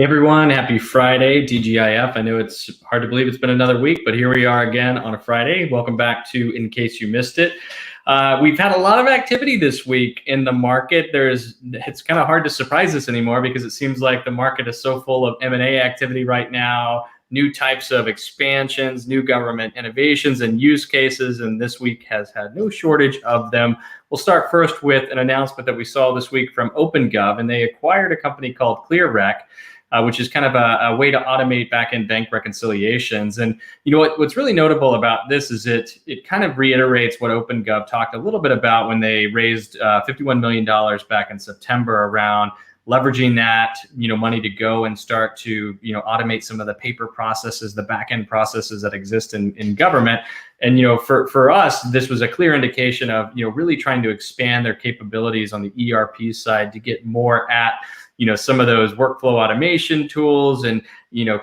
Hey everyone, happy Friday, DGIF. I know it's hard to believe it's been another week, but here we are again on a Friday. Welcome back to In Case You Missed It. We've had a lot of activity this week in the market. It's kind of hard to surprise us anymore because it seems like the market is so full of M&A activity right now, new types of expansions, new government innovations and use cases, and this week has had no shortage of them. We'll start first with an announcement that we saw this week from Opengov, and they acquired a company called Clearwreck, which is kind of a way to automate back-end bank reconciliations. And you know what's really notable about this is it kind of reiterates what Opengov talked a little bit about when they raised $51 million back in September around leveraging that money to go and start to automate some of the paper processes, the back-end processes that exist in government. And for us, this was a clear indication of really trying to expand their capabilities on the ERP side to get more at some of those workflow automation tools and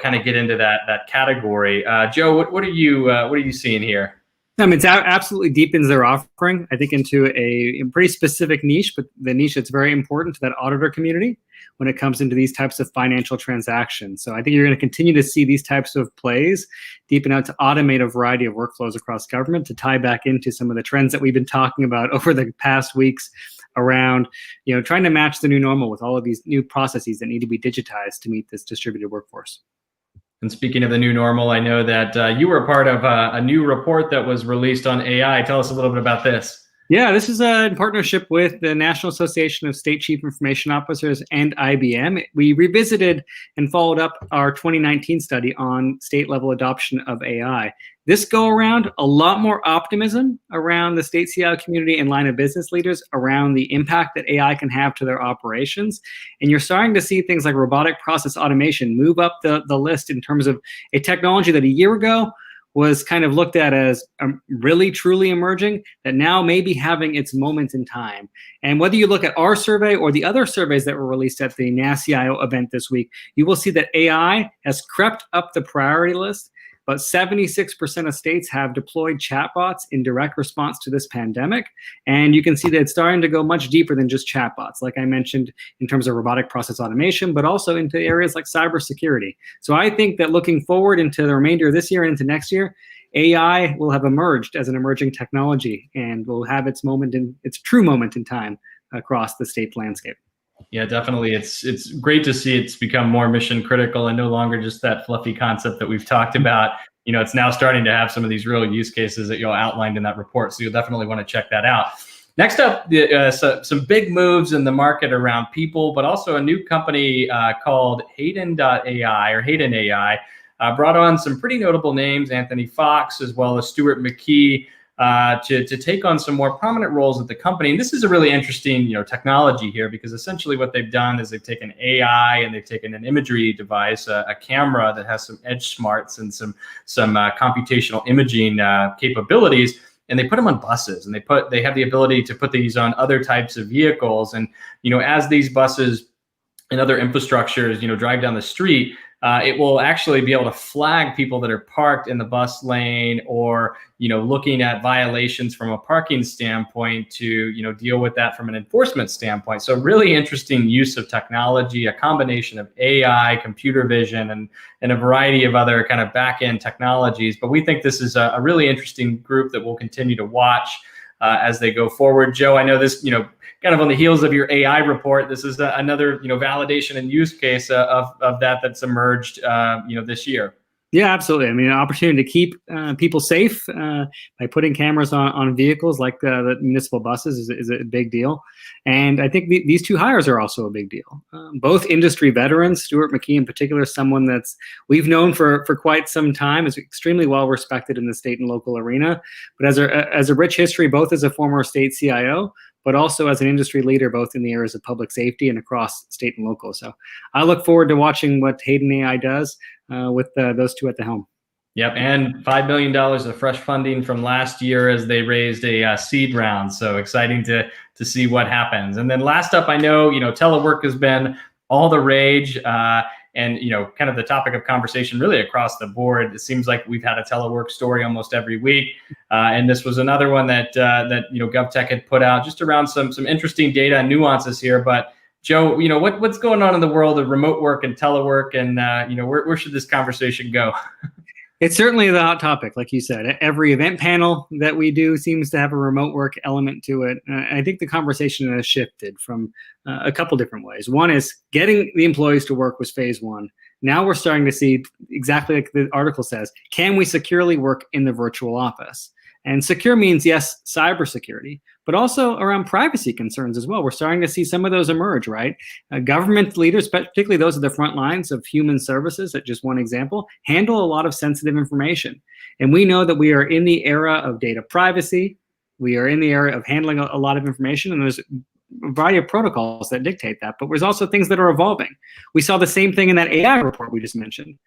kind of get into that category. Joe, what are you seeing here? I mean, it absolutely deepens their offering, I think, into a pretty specific niche, but the niche that's very important to that auditor community when it comes into these types of financial transactions. So I think you're going to continue to see these types of plays deepen out to automate a variety of workflows across government to tie back into some of the trends that we've been talking about over the past weeks around trying to match the new normal with all of these new processes that need to be digitized to meet this distributed workforce. And speaking of the new normal, I know that you were a part of a new report that was released on AI. Tell us a little bit about this. Yeah, this is in partnership with the National Association of State Chief Information Officers and IBM. We revisited and followed up our 2019 study on state-level adoption of AI. This go-around, a lot more optimism around the state CIO community and line of business leaders around the impact that AI can have to their operations. And you're starting to see things like robotic process automation move up the list in terms of a technology that a year ago was kind of looked at as really, truly emerging, that now may be having its moment in time. And whether you look at our survey or the other surveys that were released at the NASCIO event this week, you will see that AI has crept up the priority list. But 76% of states have deployed chatbots in direct response to this pandemic. And you can see that it's starting to go much deeper than just chatbots, like I mentioned, in terms of robotic process automation, but also into areas like cybersecurity. So I think that looking forward into the remainder of this year and into next year, AI will have emerged as an emerging technology and will have its true moment in time across the state landscape. Yeah, definitely. It's great to see it's become more mission critical and no longer just that fluffy concept that we've talked about. It's now starting to have some of these real use cases that you outlined in that report. So you'll definitely want to check that out. Next up, some big moves in the market around people, but also a new company called Hayden AI or Hayden AI brought on some pretty notable names, Anthony Fox, as well as Stuart McKee, to take on some more prominent roles at the company. And this is a really interesting, technology here, because essentially what they've done is they've taken AI and they've taken an imagery device, a camera that has some edge smarts and some computational imaging capabilities, and they put them on buses, and they have the ability to put these on other types of vehicles. And as these buses and other infrastructures drive down the street, it will actually be able to flag people that are parked in the bus lane or, looking at violations from a parking standpoint to, deal with that from an enforcement standpoint. So really interesting use of technology, a combination of AI, computer vision, and a variety of other kind of back-end technologies. But we think this is a really interesting group that we'll continue to watch as they go forward. Joe, I know this, kind of on the heels of your AI report, this is another, validation and use case of that's emerged, this year. Yeah, absolutely. I mean, an opportunity to keep people safe by putting cameras on vehicles like the municipal buses is a big deal. And I think these two hires are also a big deal. Both industry veterans, Stuart McKee in particular, someone that's we've known for quite some time, is extremely well respected in the state and local arena, but as a rich history, both as a former state CIO, but also as an industry leader, both in the areas of public safety and across state and local. So I look forward to watching what Hayden AI does with those two at the helm. Yep, and $5 million of fresh funding from last year as they raised a seed round. So exciting to see what happens. And then last up, I know telework has been all the rage, and kind of the topic of conversation really across the board. It seems like we've had a telework story almost every week, and this was another one that GovTech had put out just around some interesting data and nuances here. But Joe, what's going on in the world of remote work and telework, and where should this conversation go? It's certainly the hot topic, like you said. Every event panel that we do seems to have a remote work element to it. I think the conversation has shifted from a couple different ways. One is getting the employees to work was phase one. Now we're starting to see, exactly like the article says, can we securely work in the virtual office? And secure means, yes, cybersecurity, but also around privacy concerns as well. We're starting to see some of those emerge, right? Government leaders, particularly those at the front lines of human services, at just one example, handle a lot of sensitive information. And we know that we are in the era of data privacy. We are in the era of handling a lot of information, and there's a variety of protocols that dictate that, but there's also things that are evolving. We saw the same thing in that AI report we just mentioned.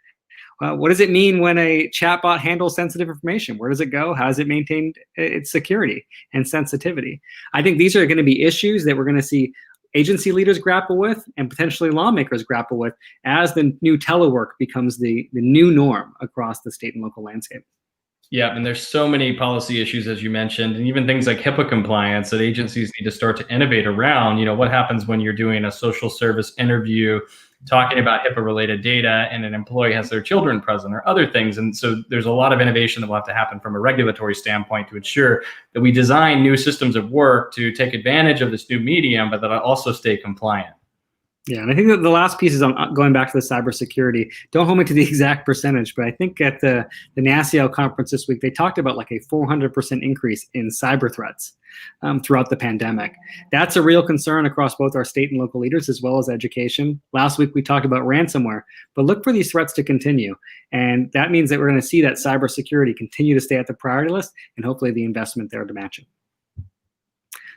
What does it mean when a chatbot handles sensitive information? Where does it go? How does it maintain its security and sensitivity? I think these are going to be issues that we're going to see agency leaders grapple with and potentially lawmakers grapple with as the new telework becomes the new norm across the state and local landscape. Yeah, and there's so many policy issues, as you mentioned, and even things like HIPAA compliance that agencies need to start to innovate around. What happens when you're doing a social service interview talking about HIPAA-related data and an employee has their children present or other things. And so there's a lot of innovation that will have to happen from a regulatory standpoint to ensure that we design new systems of work to take advantage of this new medium, but that also stay compliant. Yeah, and I think that the last piece is on going back to the cybersecurity. Don't hold me to the exact percentage, but I think at the NASCIO conference this week, they talked about like a 400% increase in cyber threats throughout the pandemic. That's a real concern across both our state and local leaders as well as education. Last week, we talked about ransomware, but look for these threats to continue. And that means that we're going to see that cybersecurity continue to stay at the priority list and hopefully the investment there to match it.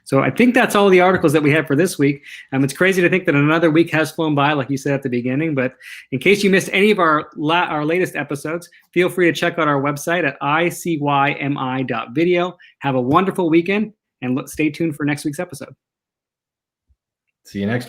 So I think that's all the articles that we have for this week. It's crazy to think that another week has flown by, like you said at the beginning. But in case you missed any of our latest episodes, feel free to check out our website at ICYMI.video. Have a wonderful weekend, and stay tuned for next week's episode. See you next week.